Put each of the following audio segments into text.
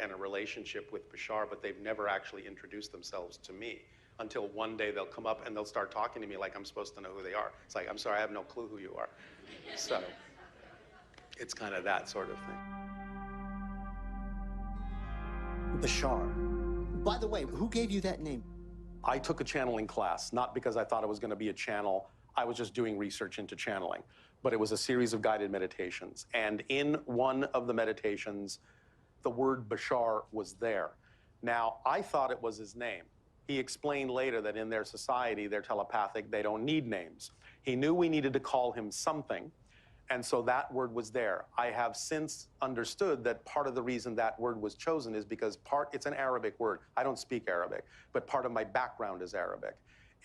and a relationship with Bashar, but they've never actually introduced themselves to me until one day they'll come up and they'll start talking to me like I'm supposed to know who they are. It's like, I'm sorry, I have no clue who you are. So it's kind of that sort of thing. Bashar. By the way, who gave you that name? I took a channeling class, not because I thought it was going to be a channel. I was just doing research into channeling. But it was a series of guided meditations. And in one of the meditations, the word Bashar was there. Now, I thought it was his name. He explained later that in their society, they're telepathic, they don't need names. He knew we needed to call him something, and so that word was there. I have since understood that part of the reason that word was chosen is because it's an Arabic word. I don't speak Arabic, but part of my background is Arabic.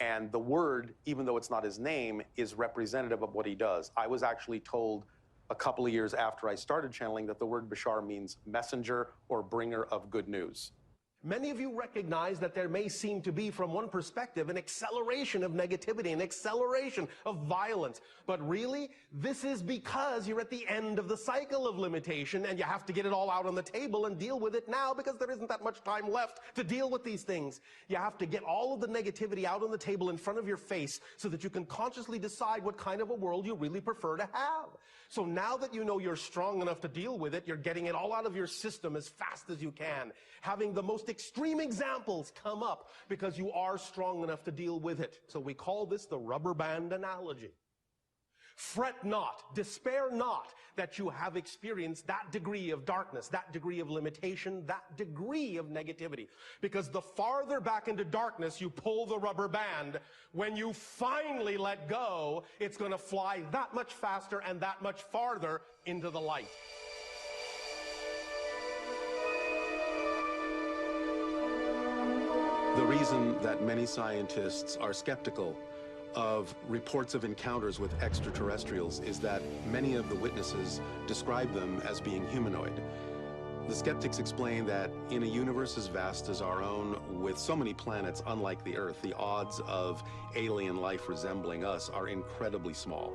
And the word, even though it's not his name, is representative of what he does. I was actually told a couple of years after I started channeling that the word Bashar means messenger or bringer of good news. Many of you recognize that there may seem to be, from one perspective, an acceleration of negativity, an acceleration of violence. But really, this is because you're at the end of the cycle of limitation and you have to get it all out on the table and deal with it now because there isn't that much time left to deal with these things. You have to get all of the negativity out on the table in front of your face so that you can consciously decide what kind of a world you really prefer to have. So now that you know you're strong enough to deal with it, you're getting it all out of your system as fast as you can, having the most extreme examples come up because you are strong enough to deal with it. So we call this the rubber band analogy. Fret not, despair not that you have experienced that degree of darkness, that degree of limitation, that degree of negativity. Because the farther back into darkness you pull the rubber band, when you finally let go, it's going to fly that much faster and that much farther into the light. The reason that many scientists are skeptical of reports of encounters with extraterrestrials is that many of the witnesses describe them as being humanoid. The skeptics explain that in a universe as vast as our own, with so many planets unlike the Earth, the odds of alien life resembling us are incredibly small.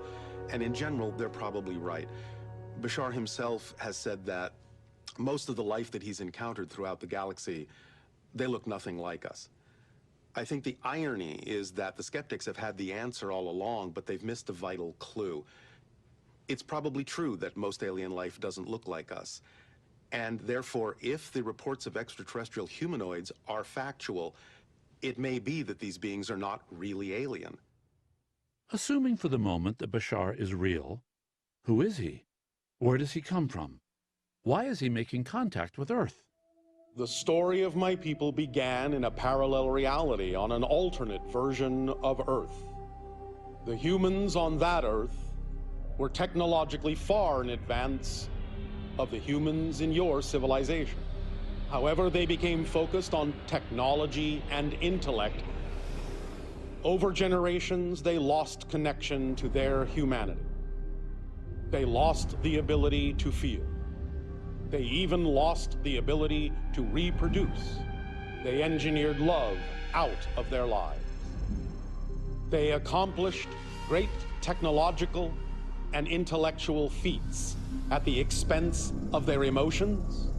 And in general, they're probably right. Bashar himself has said that most of the life that he's encountered throughout the galaxy, they look nothing like us. I think the irony is that the skeptics have had the answer all along, but they've missed a vital clue. It's probably true that most alien life doesn't look like us. And therefore, if the reports of extraterrestrial humanoids are factual, it may be that these beings are not really alien. Assuming for the moment that Bashar is real, who is he? Where does he come from? Why is he making contact with Earth? The story of my people began in a parallel reality on an alternate version of Earth. The humans on that Earth were technologically far in advance of the humans in your civilization. However, they became focused on technology and intellect. Over generations, they lost connection to their humanity. They lost the ability to feel. They even lost the ability to reproduce. They engineered love out of their lives. They accomplished great technological and intellectual feats at the expense of their emotions,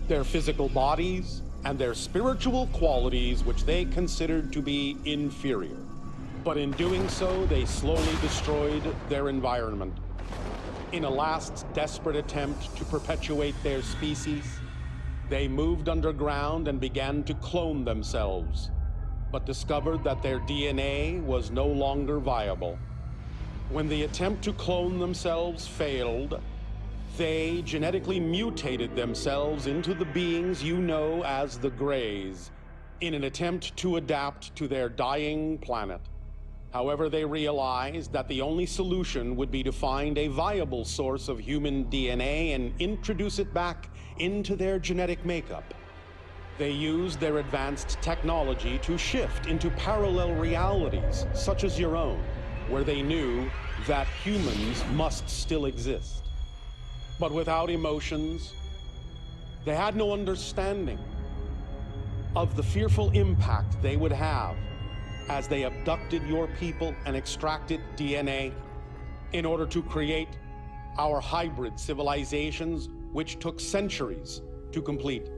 their physical bodies, and their spiritual qualities, which they considered to be inferior. But in doing so, they slowly destroyed their environment. In a last desperate attempt to perpetuate their species, they moved underground and began to clone themselves, but discovered that their DNA was no longer viable. When the attempt to clone themselves failed, they genetically mutated themselves into the beings you know as the Greys, in an attempt to adapt to their dying planet. However, they realized that the only solution would be to find a viable source of human DNA and introduce it back into their genetic makeup. They used their advanced technology to shift into parallel realities, such as your own, where they knew that humans must still exist. But without emotions, they had no understanding of the fearful impact they would have as they abducted your people and extracted DNA in order to create our hybrid civilizations, which took centuries to complete.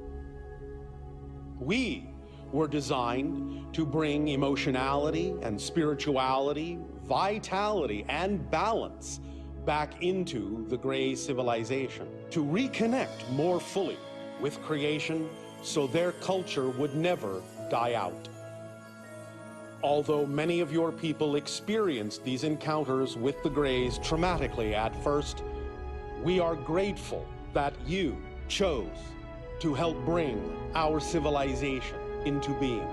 We were designed to bring emotionality and spirituality, vitality and balance back into the gray civilization, to reconnect more fully with creation so their culture would never die out. Although many of your people experienced these encounters with the Greys traumatically at first, we are grateful that you chose to help bring our civilization into being.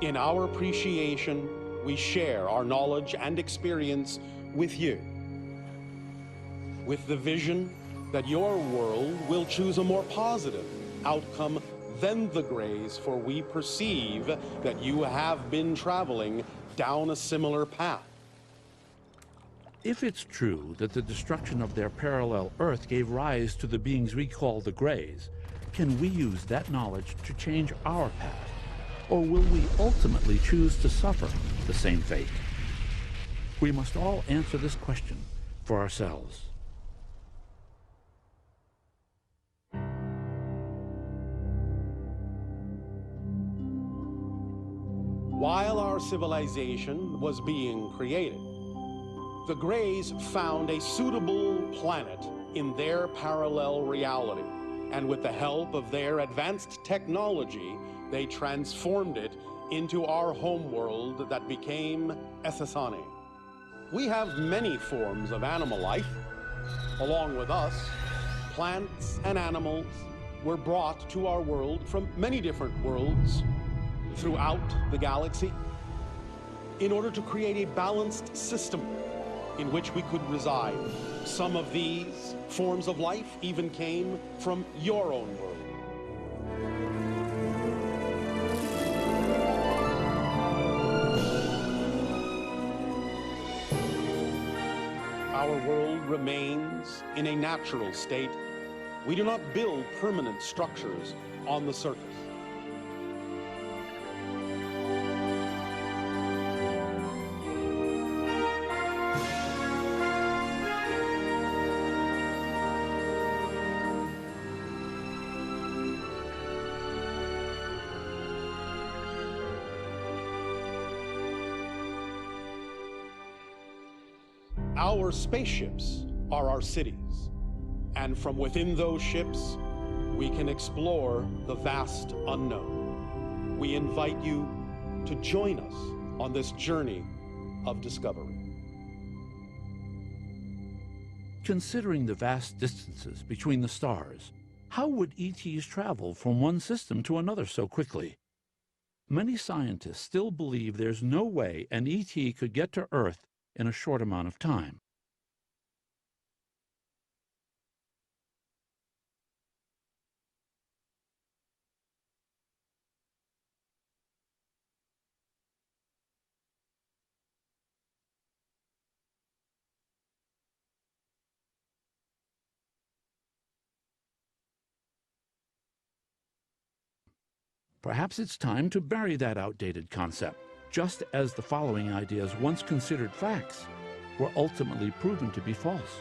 In our appreciation, we share our knowledge and experience with you, with the vision that your world will choose a more positive outcome than the Greys, for we perceive that you have been traveling down a similar path. If it's true that the destruction of their parallel Earth gave rise to the beings we call the Greys, can we use that knowledge to change our path? Or will we ultimately choose to suffer the same fate? We must all answer this question for ourselves. While our civilization was being created, the Greys found a suitable planet in their parallel reality, and with the help of their advanced technology, they transformed it into our homeworld that became Essasani. We have many forms of animal life. Along with us, plants and animals were brought to our world from many different worlds throughout the galaxy in order to create a balanced system in which we could reside. Some of these forms of life even came from your own world. Our world remains in a natural state. We do not build permanent structures on the surface. Our spaceships are our cities, and from within those ships, we can explore the vast unknown. We invite you to join us on this journey of discovery. Considering the vast distances between the stars, how would ETs travel from one system to another so quickly? Many scientists still believe there's no way an ET could get to Earth in a short amount of time. Perhaps it's time to bury that outdated concept, just as the following ideas, once considered facts, were ultimately proven to be false.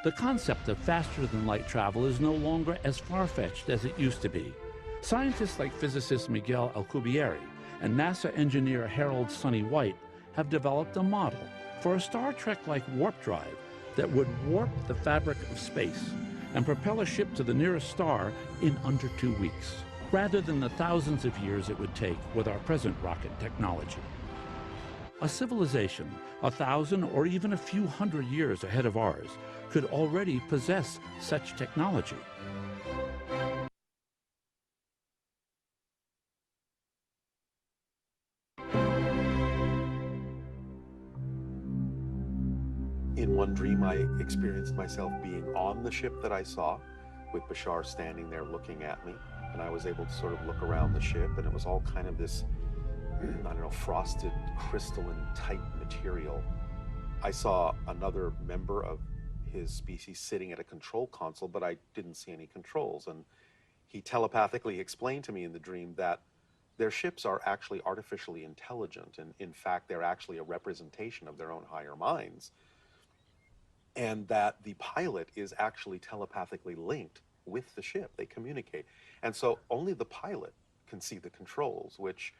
The concept of faster-than-light travel is no longer as far-fetched as it used to be. Scientists like physicist Miguel Alcubierre and NASA engineer Harold Sonny White have developed a model for a Star Trek-like warp drive that would warp the fabric of space and propel a ship to the nearest star in under 2 weeks, rather than the thousands of years it would take with our present rocket technology. A civilization 1,000 or even a few hundred years ahead of ours could already possess such technology. In one dream, I experienced myself being on the ship that I saw, with Bashar standing there looking at me, and I was able to sort of look around the ship, and it was all kind of this, I don't know, frosted, crystalline type material. I saw another member of his species sitting at a control console, but I didn't see any controls, and he telepathically explained to me in the dream that their ships are actually artificially intelligent, and in fact, they're actually a representation of their own higher minds, and that the pilot is actually telepathically linked with the ship. They communicate. And so only the pilot can see the controls, which